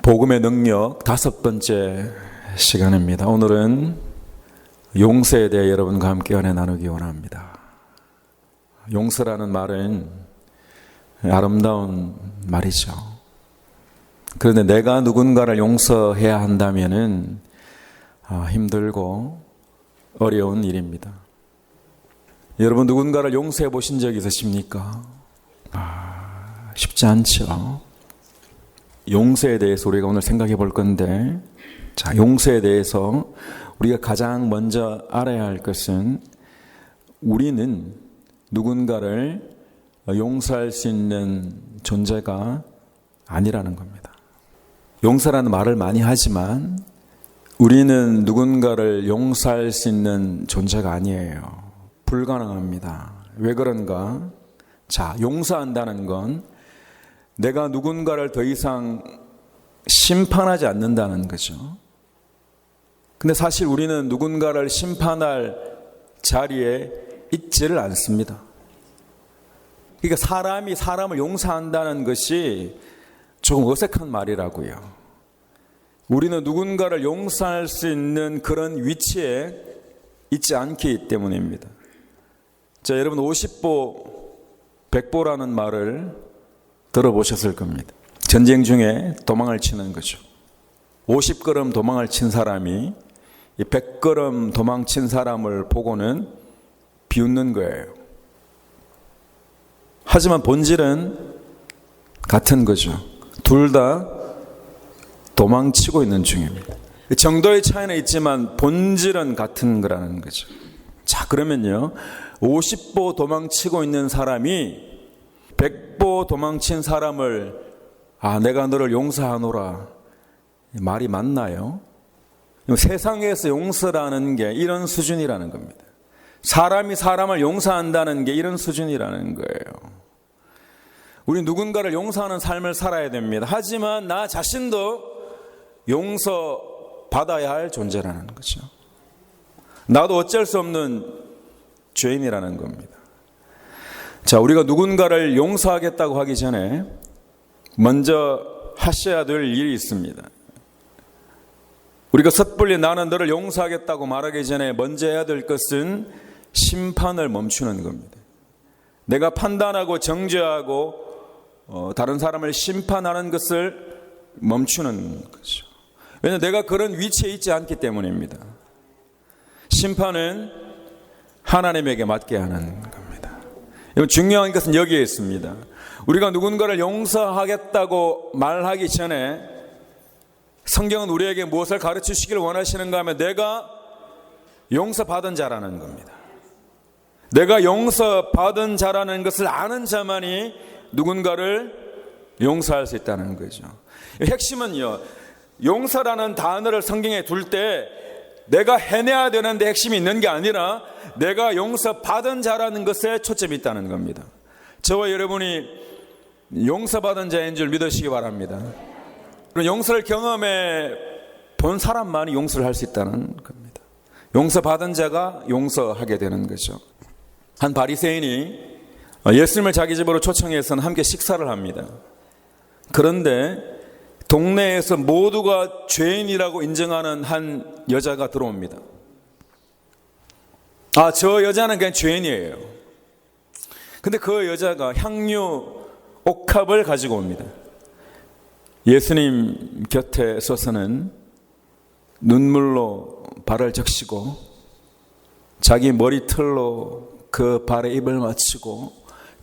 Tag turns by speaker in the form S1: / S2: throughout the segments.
S1: 복음의 능력 5번째 시간입니다. 오늘은 용서에 대해 여러분과 함께 은혜 나누기 원합니다. 용서라는 말은 아름다운 말이죠. 그런데 내가 누군가를 용서해야 한다면은 힘들고 어려운 일입니다. 여러분 누군가를 용서해 보신 적 있으십니까? 쉽지 않죠. 용서에 대해서 우리가 오늘 생각해 볼 건데, 용서에 대해서 우리가 가장 먼저 알아야 할 것은 우리는 누군가를 용서할 수 있는 존재가 아니라는 겁니다. 용서라는 말을 많이 하지만 우리는 누군가를 용서할 수 있는 존재가 아니에요. 불가능합니다. 왜 그런가? 용서한다는 건 내가 누군가를 더 이상 심판하지 않는다는 거죠. 근데 사실 우리는 누군가를 심판할 자리에 있지를 않습니다. 그러니까 사람이 사람을 용서한다는 것이 조금 어색한 말이라고요. 우리는 누군가를 용서할 수 있는 그런 위치에 있지 않기 때문입니다. 여러분 50보 100보라는 말을 들어보셨을 겁니다. 전쟁 중에 도망을 치는 거죠. 50걸음 도망을 친 사람이 100걸음 도망친 사람을 보고는 비웃는 거예요. 하지만 본질은 같은 거죠. 둘 다 도망치고 있는 중입니다. 정도의 차이는 있지만 본질은 같은 거라는 거죠. 그러면요, 50보 도망치고 있는 사람이 100보 도망친 사람을 내가 너를 용서하노라 말이 맞나요? 세상에서 용서라는 게 이런 수준이라는 겁니다. 사람이 사람을 용서한다는 게 이런 수준이라는 거예요. 우리 누군가를 용서하는 삶을 살아야 됩니다. 하지만 나 자신도 용서받아야 할 존재라는 거죠. 나도 어쩔 수 없는 죄인이라는 겁니다. 우리가 누군가를 용서하겠다고 하기 전에 먼저 하셔야 될 일이 있습니다. 우리가 섣불리 나는 너를 용서하겠다고 말하기 전에 먼저 해야 될 것은 심판을 멈추는 겁니다. 내가 판단하고 정죄하고 다른 사람을 심판하는 것을 멈추는 거죠. 왜냐하면 내가 그런 위치에 있지 않기 때문입니다. 심판은 하나님에게 맡게 하는 겁니다. 중요한 것은 여기에 있습니다. 우리가 누군가를 용서하겠다고 말하기 전에 성경은 우리에게 무엇을 가르치시기를 원하시는가 하면 내가 용서받은 자라는 겁니다. 내가 용서받은 자라는 것을 아는 자만이 누군가를 용서할 수 있다는 거죠. 핵심은요, 용서라는 단어를 성경에 둘 때 내가 해내야 되는데 핵심이 있는 게 아니라 내가 용서받은 자라는 것에 초점이 있다는 겁니다. 저와 여러분이 용서받은 자인 줄 믿으시기 바랍니다. 용서를 경험해 본 사람만이 용서를 할 수 있다는 겁니다. 용서받은 자가 용서하게 되는 거죠. 한 바리새인이 예수님을 자기 집으로 초청해서 함께 식사를 합니다. 그런데 동네에서 모두가 죄인이라고 인정하는 한 여자가 들어옵니다. 저 여자는 그냥 죄인이에요. 근데 그 여자가 향유 옥합을 가지고 옵니다. 예수님 곁에 서서는 눈물로 발을 적시고 자기 머리털로 그 발에 입을 맞추고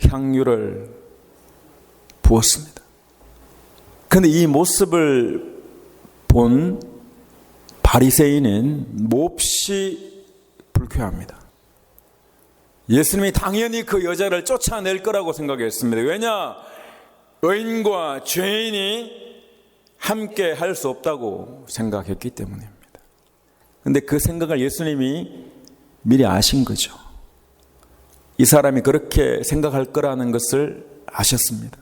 S1: 향유를 부었습니다. 그런데 이 모습을 본 바리새인은 몹시 불쾌합니다. 예수님이 당연히 그 여자를 쫓아낼 거라고 생각했습니다. 왜냐? 의인과 죄인이 함께 할 수 없다고 생각했기 때문입니다. 그런데 그 생각을 예수님이 미리 아신 거죠. 이 사람이 그렇게 생각할 거라는 것을 아셨습니다.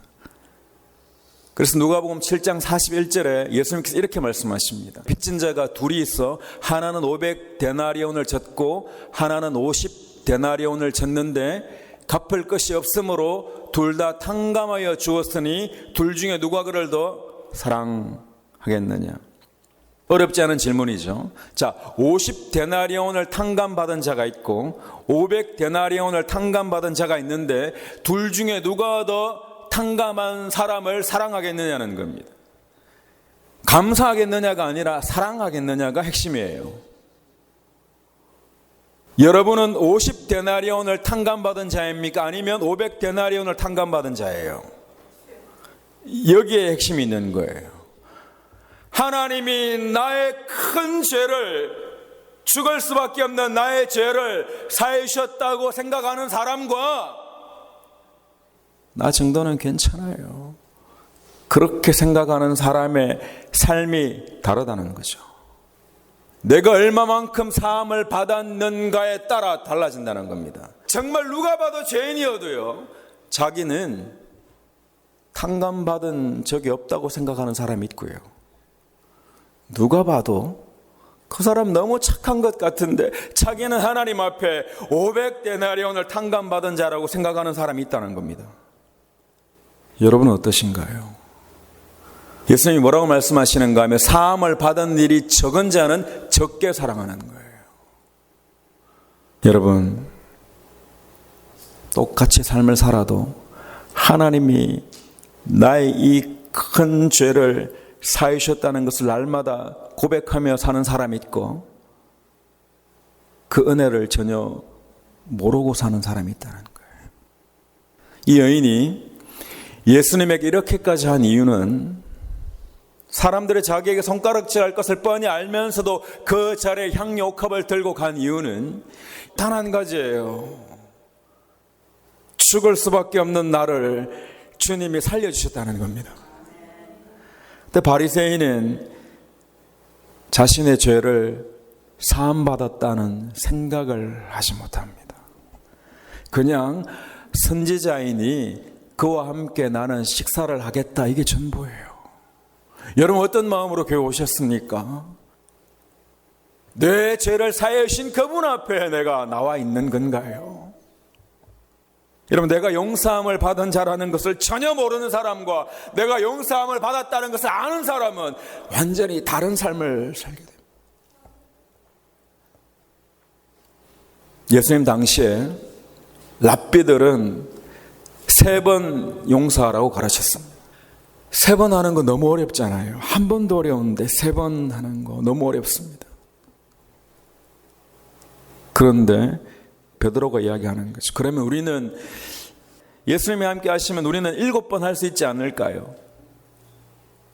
S1: 그래서 누가복음 7장 41절에 예수님께서 이렇게 말씀하십니다. 빚진 자가 둘이 있어 하나는 500데나리온을 졌고 하나는 50데나리온을 졌는데 갚을 것이 없으므로 둘 다 탕감하여 주었으니 둘 중에 누가 그를 더 사랑하느냐. 하겠느냐? 어렵지 않은 질문이죠. 자, 50데나리온을 탕감받은 자가 있고 500데나리온을 탕감받은 자가 있는데 둘 중에 누가 더 탕감한 사람을 사랑하겠느냐는 겁니다. 감사하겠느냐가 아니라 사랑하겠느냐가 핵심이에요. 여러분은 50데나리온을 탕감받은 자입니까? 아니면 500데나리온을 탕감받은 자예요? 여기에 핵심이 있는 거예요. 하나님이 나의 큰 죄를, 죽을 수밖에 없는 나의 죄를 사해 주셨다고 생각하는 사람과 나 정도는 괜찮아요, 그렇게 생각하는 사람의 삶이 다르다는 거죠. 내가 얼마만큼 사함을 받았는가에 따라 달라진다는 겁니다. 정말 누가 봐도 죄인이어도요, 자기는 탕감받은 적이 없다고 생각하는 사람이 있고요, 누가 봐도 그 사람 너무 착한 것 같은데 자기는 하나님 앞에 500데나리온을 탕감받은 자라고 생각하는 사람이 있다는 겁니다. 여러분은 어떠신가요? 예수님이 뭐라고 말씀하시는가 하면 사함을 받은 일이 적은 자는 적게 사랑하는 거예요. 여러분, 똑같이 삶을 살아도 하나님이 나의 이 큰 죄를 사해 주셨다는 것을 날마다 고백하며 사는 사람이 있고 그 은혜를 전혀 모르고 사는 사람이 있다는 거예요. 이 여인이 예수님에게 이렇게까지 한 이유는 사람들이 자기에게 손가락질할 것을 뻔히 알면서도 그 자리에 향유 옥합을 들고 간 이유는 단 한 가지예요. 죽을 수밖에 없는 나를 주님이 살려주셨다는 겁니다. 근데 바리새인은 자신의 죄를 사함받았다는 생각을 하지 못합니다. 그냥 선지자이니 그와 함께 나는 식사를 하겠다, 이게 전부예요. 여러분, 어떤 마음으로 교회 오셨습니까? 내 죄를 사해 주신 그분 앞에 내가 나와 있는 건가요? 여러분, 내가 용서함을 받은 자라는 것을 전혀 모르는 사람과 내가 용서함을 받았다는 것을 아는 사람은 완전히 다른 삶을 살게 됩니다. 예수님 당시에 랍비들은 3번 용서하라고 가르쳤습니다. 3번 하는 거 너무 어렵잖아요. 한 번도 어려운데 3번 하는 거 너무 어렵습니다. 그런데 베드로가 이야기하는 거죠. 그러면 우리는 예수님이 함께 하시면 우리는 7번 할 수 있지 않을까요?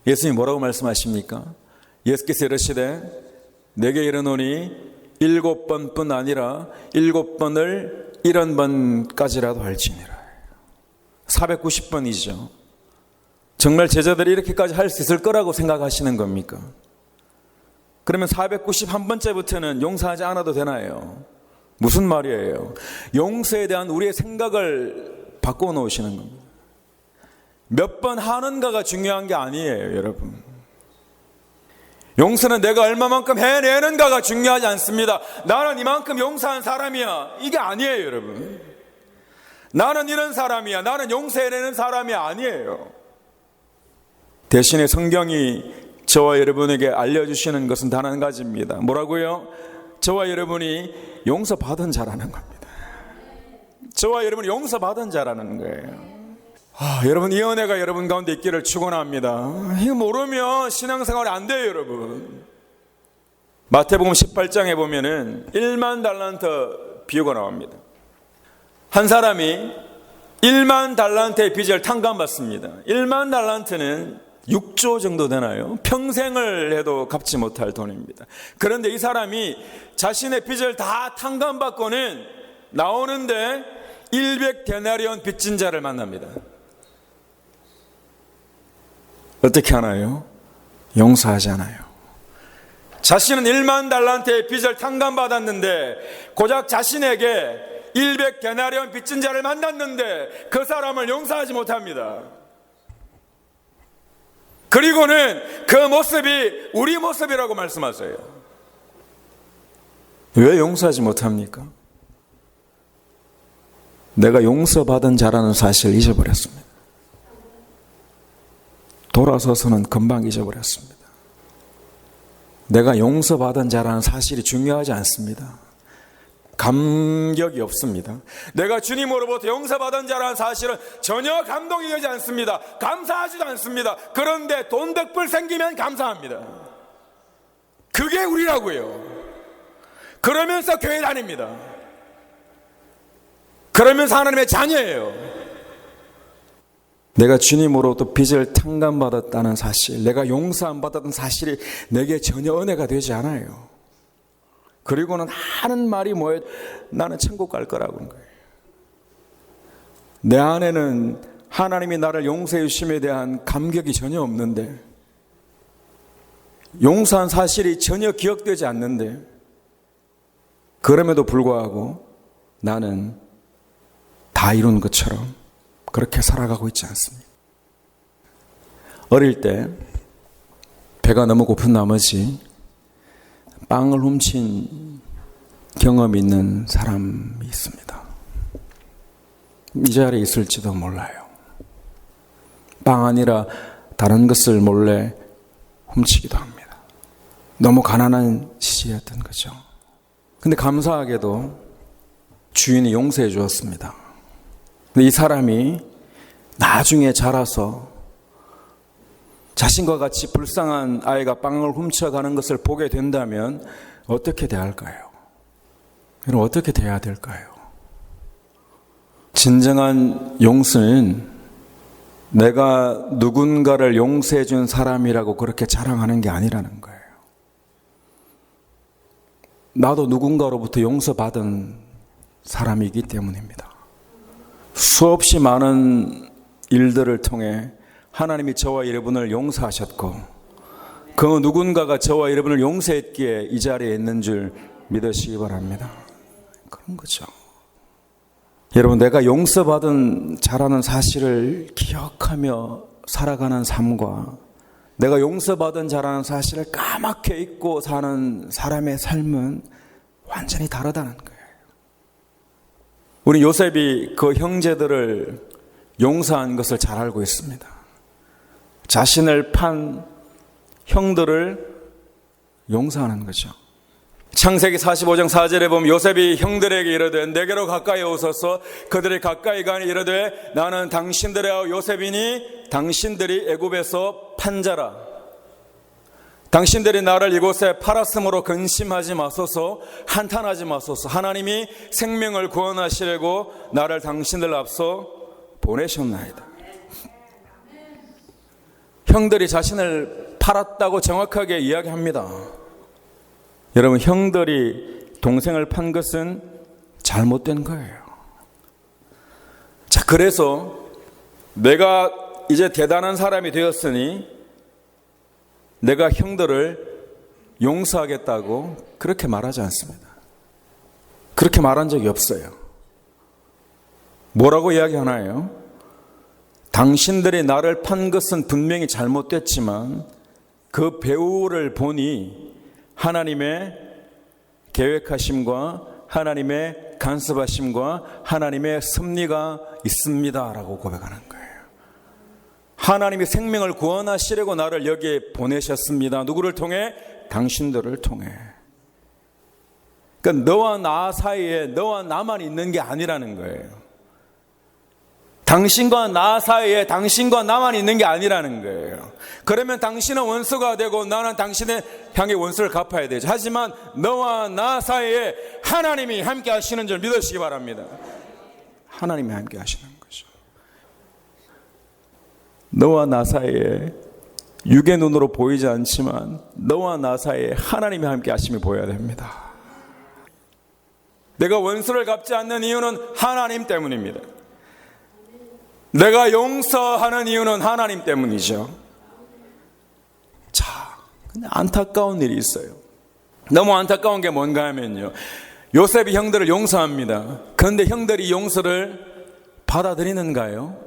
S1: 예수님이 뭐라고 말씀하십니까? 예수께서 이르시되 내게 이르노니 7번뿐 아니라 7번을 70번까지라도 할지니라. 490번이죠. 정말 제자들이 이렇게까지 할 수 있을 거라고 생각하시는 겁니까? 그러면 491번째부터는 용서하지 않아도 되나요? 무슨 말이에요? 용서에 대한 우리의 생각을 바꿔 놓으시는 겁니다. 몇 번 하는가가 중요한 게 아니에요, 여러분. 용서는 내가 얼마만큼 해내는가가 중요하지 않습니다. 나는 이만큼 용서한 사람이야, 이게 아니에요, 여러분. 나는 이런 사람이야, 나는 용서해내는 사람이 아니에요. 대신에 성경이 저와 여러분에게 알려주시는 것은 단 한 가지입니다. 뭐라고요? 저와 여러분이 용서받은 자라는 겁니다. 저와 여러분이 용서받은 자라는 거예요. 여러분, 이 은혜가 여러분 가운데 있기를 축원합니다. 이거 모르면 신앙생활이 안 돼요, 여러분. 마태복음 18장에 보면은 1만 달란트 비유가 나옵니다. 한 사람이 1만 달란트의 빚을 탕감받습니다. 1만 달란트는 6조 정도 되나요? 평생을 해도 갚지 못할 돈입니다. 그런데 이 사람이 자신의 빚을 다 탕감받고는 나오는데 100데나리온 빚진 자를 만납니다. 어떻게 하나요? 용서하잖아요. 자신은 1만 달란트의 빚을 탕감받았는데 고작 자신에게 100데나리온 빚진 자를 만났는데 그 사람을 용서하지 못합니다. 그리고는 그 모습이 우리 모습이라고 말씀하세요. 왜 용서하지 못합니까? 내가 용서받은 자라는 사실을 잊어버렸습니다. 돌아서서는 금방 잊어버렸습니다. 내가 용서받은 자라는 사실이 중요하지 않습니다. 감격이 없습니다. 내가 주님으로부터 용서받은 자라는 사실은 전혀 감동이 되지 않습니다. 감사하지도 않습니다. 그런데 돈 100불 생기면 감사합니다. 그게 우리라고요. 그러면서 교회 다닙니다. 그러면서 하나님의 자녀예요. 내가 주님으로부터 빚을 탕감받았다는 사실, 내가 용서 안 받았던 사실이 내게 전혀 은혜가 되지 않아요. 그리고는 하는 말이 뭐예요? 나는 천국 갈 거라고 하는 거예요. 내 안에는 하나님이 나를 용서해 주심에 대한 감격이 전혀 없는데, 용서한 사실이 전혀 기억되지 않는데, 그럼에도 불구하고 나는 다 이룬 것처럼 그렇게 살아가고 있지 않습니다. 어릴 때 배가 너무 고픈 나머지 빵을 훔친 경험이 있는 사람이 있습니다. 이 자리에 있을지도 몰라요. 빵 아니라 다른 것을 몰래 훔치기도 합니다. 너무 가난한 시절이었던 거죠. 근데 감사하게도 주인이 용서해 주었습니다. 근데 이 사람이 나중에 자라서 자신과 같이 불쌍한 아이가 빵을 훔쳐가는 것을 보게 된다면 어떻게 대할까요? 여러분, 어떻게 대해야 될까요? 진정한 용서는 내가 누군가를 용서해 준 사람이라고 그렇게 자랑하는 게 아니라는 거예요. 나도 누군가로부터 용서받은 사람이기 때문입니다. 수없이 많은 일들을 통해 하나님이 저와 여러분을 용서하셨고, 그 누군가가 저와 여러분을 용서했기에 이 자리에 있는 줄 믿으시기 바랍니다. 그런 거죠. 여러분, 내가 용서받은 자라는 사실을 기억하며 살아가는 삶과 내가 용서받은 자라는 사실을 까맣게 잊고 사는 사람의 삶은 완전히 다르다는 거예요. 우리 요셉이 그 형제들을 용서한 것을 잘 알고 있습니다. 자신을 판 형들을 용서하는 거죠. 창세기 45장 4절에 보면 요셉이 형들에게 이르되 내게로 가까이 오소서. 그들이 가까이 가니 이르되 나는 당신들의 요셉이니 당신들이 애굽에서 판 자라. 당신들이 나를 이곳에 팔았으므로 근심하지 마소서. 한탄하지 마소서. 하나님이 생명을 구원하시려고 나를 당신들 앞서 보내셨나이다. 형들이 자신을 팔았다고 정확하게 이야기합니다. 여러분, 형들이 동생을 판 것은 잘못된 거예요. 자, 그래서 내가 이제 대단한 사람이 되었으니 내가 형들을 용서하겠다고 그렇게 말하지 않습니다. 그렇게 말한 적이 없어요. 뭐라고 이야기하나요? 당신들이 나를 판 것은 분명히 잘못됐지만 그 배후를 보니 하나님의 계획하심과 하나님의 간섭하심과 하나님의 섭리가 있습니다 라고 고백하는 거예요. 하나님이 생명을 구원하시려고 나를 여기에 보내셨습니다. 누구를 통해? 당신들을 통해. 그러니까 너와 나 사이에 너와 나만 있는 게 아니라는 거예요. 당신과 나 사이에 당신과 나만 있는 게 아니라는 거예요. 그러면 당신은 원수가 되고 나는 당신의 향해 원수를 갚아야 되죠. 하지만 너와 나 사이에 하나님이 함께 하시는 줄 믿으시기 바랍니다. 하나님이 함께 하시는 거죠. 너와 나 사이에 육의 눈으로 보이지 않지만 너와 나 사이에 하나님이 함께 하심이 보여야 됩니다. 내가 원수를 갚지 않는 이유는 하나님 때문입니다. 내가 용서하는 이유는 하나님 때문이죠. 자, 근데 안타까운 일이 있어요. 너무 안타까운 게 뭔가 하면요, 요셉이 형들을 용서합니다. 그런데 형들이 용서를 받아들이는가요?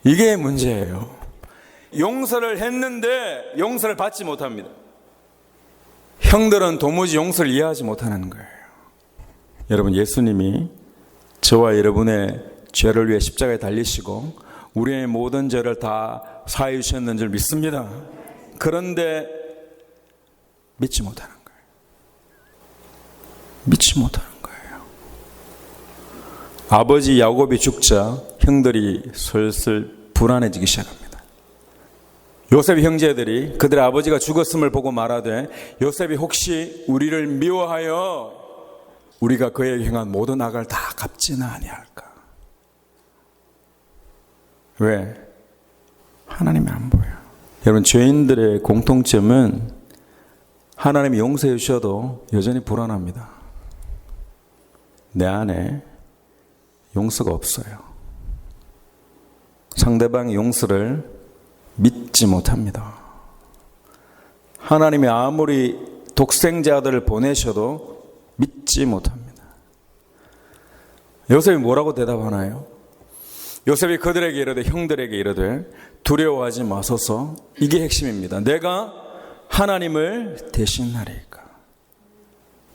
S1: 이게 문제예요. 용서를 했는데 용서를 받지 못합니다. 형들은 도무지 용서를 이해하지 못하는 거예요. 여러분, 예수님이 저와 여러분의 죄를 위해 십자가에 달리시고 우리의 모든 죄를 다 사해 주셨는 줄 믿습니다. 그런데 믿지 못하는 거예요. 믿지 못하는 거예요. 아버지 야곱이 죽자 형들이 슬슬 불안해지기 시작합니다. 요셉의 형제들이 그들의 아버지가 죽었음을 보고 말하되 요셉이 혹시 우리를 미워하여 우리가 그에게 행한 모든 악을 다 갚지는 아니할까? 왜? 하나님이 안 보여요. 여러분, 죄인들의 공통점은 하나님이 용서해 주셔도 여전히 불안합니다. 내 안에 용서가 없어요. 상대방의 용서를 믿지 못합니다. 하나님이 아무리 독생자들을 보내셔도 믿지 못합니다. 요셉이 뭐라고 대답하나요? 요셉이 그들에게 이르되, 형들에게 이르되 두려워하지 마소서. 이게 핵심입니다. 내가 하나님을 대신하리까.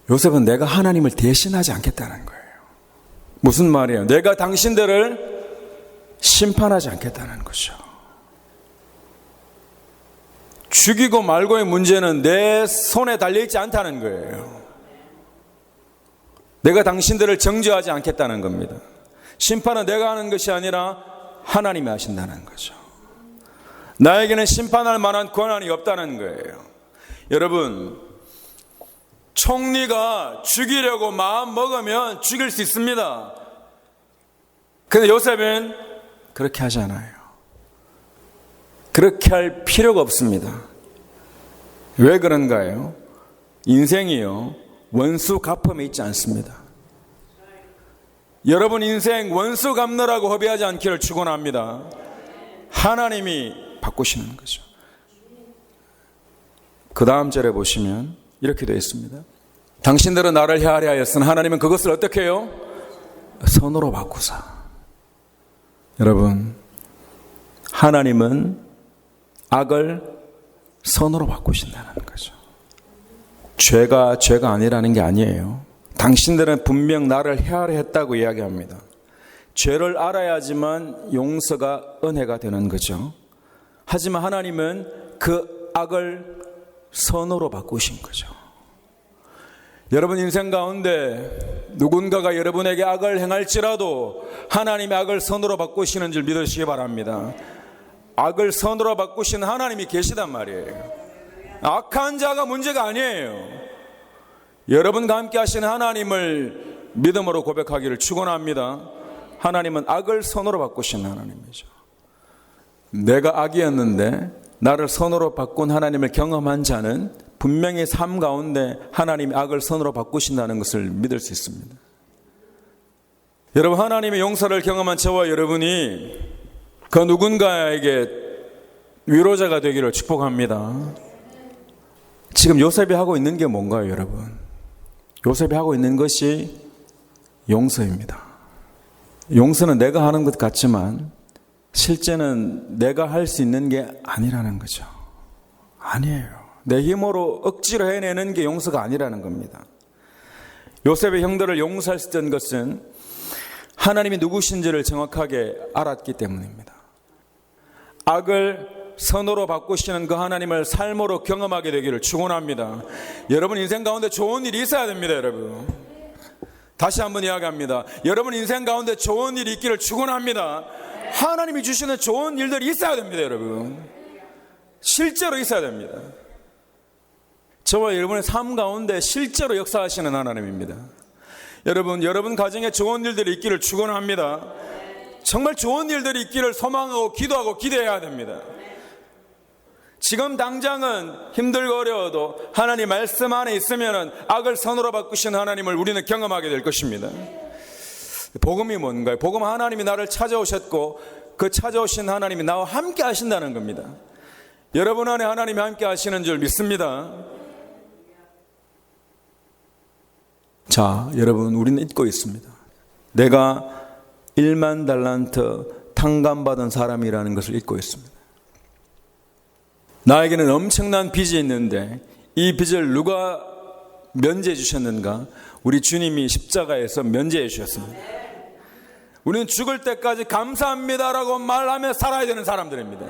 S1: 요셉은 내가 하나님을 대신하지 않겠다는 거예요. 무슨 말이에요? 내가 당신들을 심판하지 않겠다는 거죠. 죽이고 말고의 문제는 내 손에 달려있지 않다는 거예요. 내가 당신들을 정죄하지 않겠다는 겁니다. 심판은 내가 하는 것이 아니라 하나님이 하신다는 거죠. 나에게는 심판할 만한 권한이 없다는 거예요. 여러분, 총리가 죽이려고 마음 먹으면 죽일 수 있습니다. 근데 요셉은 그렇게 하지 않아요. 그렇게 할 필요가 없습니다. 왜 그런가요? 인생이요, 원수 갚음에 있지 않습니다. 여러분 인생 원수 갚느라고 허비하지 않기를 축원합니다. 하나님이 바꾸시는 거죠. 그 다음 절에 보시면 이렇게 되어 있습니다. 당신들은 나를 헤아려 하였으나 하나님은 그것을 어떻게 해요? 선으로 바꾸사. 여러분, 하나님은 악을 선으로 바꾸신다는 거죠. 죄가 아니라는 게 아니에요. 당신들은 분명 나를 헤아려 했다고 이야기합니다. 죄를 알아야지만 용서가 은혜가 되는 거죠. 하지만 하나님은 그 악을 선으로 바꾸신 거죠. 여러분 인생 가운데 누군가가 여러분에게 악을 행할지라도 하나님이 악을 선으로 바꾸시는 줄 믿으시기 바랍니다. 악을 선으로 바꾸시는 하나님이 계시단 말이에요. 악한 자가 문제가 아니에요. 여러분과 함께 하시는 하나님을 믿음으로 고백하기를 축원합니다. 하나님은 악을 선으로 바꾸시는 하나님이죠. 내가 악이었는데 나를 선으로 바꾼 하나님을 경험한 자는 분명히 삶 가운데 하나님이 악을 선으로 바꾸신다는 것을 믿을 수 있습니다. 여러분, 하나님의 용서를 경험한 저와 여러분이 그 누군가에게 위로자가 되기를 축복합니다. 지금 요셉이 하고 있는 게 뭔가요, 여러분? 요셉이 하고 있는 것이 용서입니다. 용서는 내가 하는 것 같지만 실제는 내가 할 수 있는 게 아니라는 거죠. 아니에요. 내 힘으로 억지로 해내는 게 용서가 아니라는 겁니다. 요셉의 형들을 용서할 수 있던 것은 하나님이 누구신지를 정확하게 알았기 때문입니다. 악을 선으로 바꾸시는 그 하나님을 삶으로 경험하게 되기를 축원합니다. 여러분 인생 가운데 좋은 일이 있어야 됩니다. 여러분, 다시 한번 이야기합니다. 여러분 인생 가운데 좋은 일이 있기를 축원합니다. 하나님이 주시는 좋은 일들이 있어야 됩니다. 여러분, 실제로 있어야 됩니다. 저와 여러분의 삶 가운데 실제로 역사하시는 하나님입니다. 여러분 가정에 좋은 일들이 있기를 축원합니다. 정말 좋은 일들이 있기를 소망하고 기도하고 기대해야 됩니다. 지금 당장은 힘들고 어려워도 하나님 말씀 안에 있으면 악을 선으로 바꾸시는 하나님을 우리는 경험하게 될 것입니다. 복음이 뭔가요? 복음, 하나님이 나를 찾아오셨고 그 찾아오신 하나님이 나와 함께 하신다는 겁니다. 여러분 안에 하나님이 함께 하시는 줄 믿습니다. 자, 여러분, 우리는 잊고 있습니다. 내가 1만 달란트 탕감받은 사람이라는 것을 잊고 있습니다. 나에게는 엄청난 빚이 있는데 이 빚을 누가 면제해 주셨는가? 우리 주님이 십자가에서 면제해 주셨습니다. 우리는 죽을 때까지 감사합니다라고 말하며 살아야 되는 사람들입니다.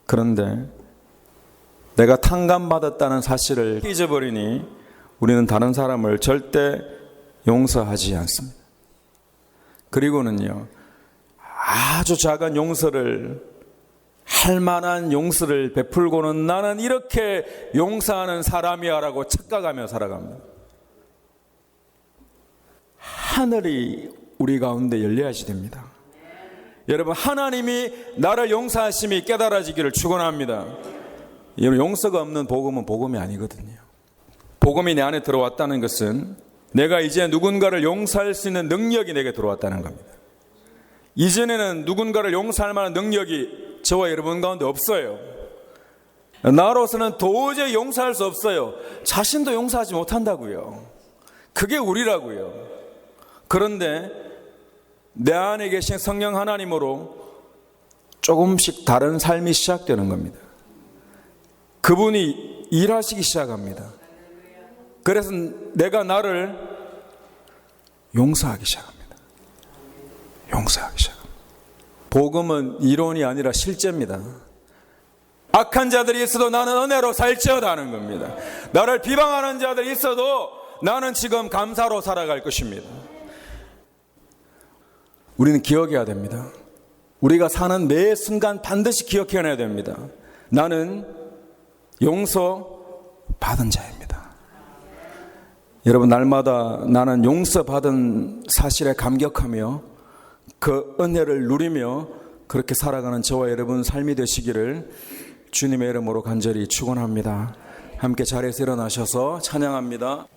S1: 그런데 내가 탕감받았다는 사실을 잊어버리니 우리는 다른 사람을 절대 용서하지 않습니다. 그리고는요, 아주 작은 용서를, 할 만한 용서를 베풀고는 나는 이렇게 용서하는 사람이야 라고 착각하며 살아갑니다. 하늘이 우리 가운데 열려야지 됩니다. 여러분, 하나님이 나를 용서하심이 깨달아지기를 축원합니다. 여러분, 용서가 없는 복음은 복음이 아니거든요. 복음이 내 안에 들어왔다는 것은 내가 이제 누군가를 용서할 수 있는 능력이 내게 들어왔다는 겁니다. 이전에는 누군가를 용서할 만한 능력이 저와 여러분 가운데 없어요. 나로서는 도저히 용서할 수 없어요. 자신도 용서하지 못한다고요. 그게 우리라고요. 그런데 내 안에 계신 성령 하나님으로 조금씩 다른 삶이 시작되는 겁니다. 그분이 일하시기 시작합니다. 그래서 내가 나를 용서하기 시작합니다. 용서하기 시작합니다. 복음은 이론이 아니라 실제입니다. 악한 자들이 있어도 나는 은혜로 살지어다 하는 겁니다. 나를 비방하는 자들이 있어도 나는 지금 감사로 살아갈 것입니다. 우리는 기억해야 됩니다. 우리가 사는 매 순간 반드시 기억해야 됩니다. 나는 용서받은 자입니다. 여러분, 날마다 나는 용서받은 사실에 감격하며 그 은혜를 누리며 그렇게 살아가는 저와 여러분 삶이 되시기를 주님의 이름으로 간절히 축원합니다. 함께 자리에서 일어나셔서 찬양합니다.